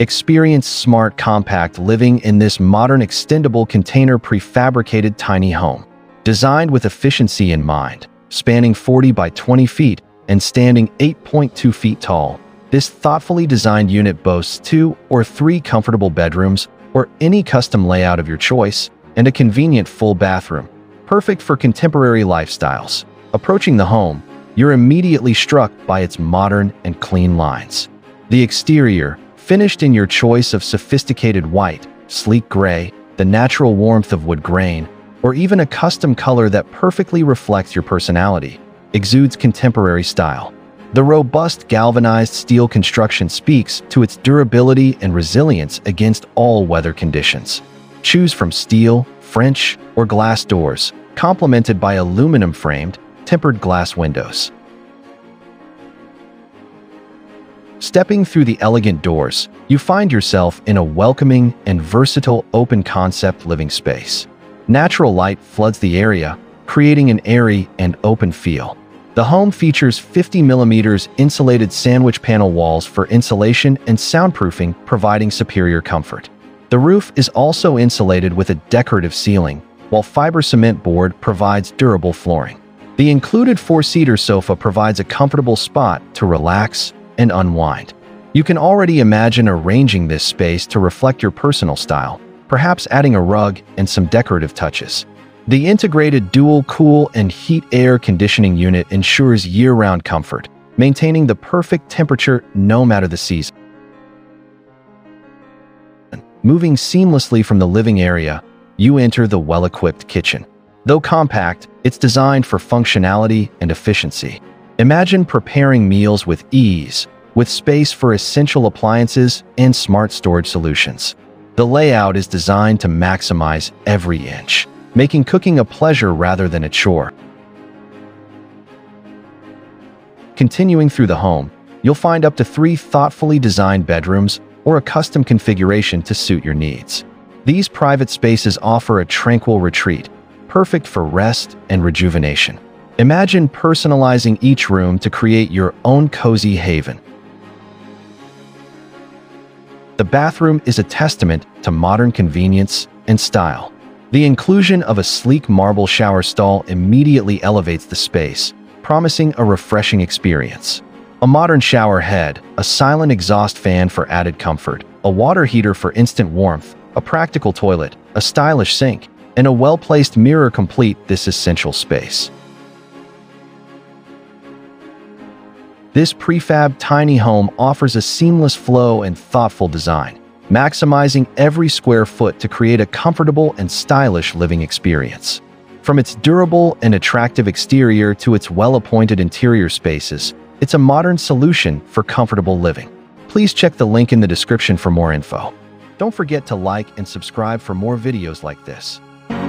Experience smart, compact living in this modern extendable container prefabricated tiny home. Designed with efficiency in mind, spanning 40 by 20 feet and standing 8.2 feet tall, this thoughtfully designed unit boasts 2 or 3 comfortable bedrooms or any custom layout of your choice, and a convenient full bathroom, perfect for contemporary lifestyles. Approaching the home, you're immediately struck by its modern and clean lines. The exterior, finished in your choice of sophisticated white, sleek gray, the natural warmth of wood grain, or even a custom color that perfectly reflects your personality, exudes contemporary style. The robust galvanized steel construction speaks to its durability and resilience against all weather conditions. Choose from steel, French, or glass doors, complemented by aluminum-framed, tempered glass windows. Stepping through the elegant doors, you find yourself in a welcoming and versatile open-concept living space. Natural light floods the area, creating an airy and open feel. The home features 50mm insulated sandwich panel walls for insulation and soundproofing, providing superior comfort. The roof is also insulated with a decorative ceiling, while fiber cement board provides durable flooring. The included 4-seater sofa provides a comfortable spot to relax and unwind. You can already imagine arranging this space to reflect your personal style, perhaps adding a rug and some decorative touches. The integrated dual cool and heat air conditioning unit ensures year-round comfort, maintaining the perfect temperature no matter the season. Moving seamlessly from the living area, you enter the well-equipped kitchen. Though compact, it's designed for functionality and efficiency. Imagine preparing meals with ease, with space for essential appliances and smart storage solutions. The layout is designed to maximize every inch, making cooking a pleasure rather than a chore. Continuing through the home, you'll find up to 3 thoughtfully designed bedrooms or a custom configuration to suit your needs. These private spaces offer a tranquil retreat, perfect for rest and rejuvenation. Imagine personalizing each room to create your own cozy haven. The bathroom is a testament to modern convenience and style. The inclusion of a sleek marble shower stall immediately elevates the space, promising a refreshing experience. A modern shower head, a silent exhaust fan for added comfort, a water heater for instant warmth, a practical toilet, a stylish sink, and a well-placed mirror complete this essential space. This prefab tiny home offers a seamless flow and thoughtful design, maximizing every square foot to create a comfortable and stylish living experience. From its durable and attractive exterior to its well-appointed interior spaces, it's a modern solution for comfortable living. Please check the link in the description for more info. Don't forget to like and subscribe for more videos like this.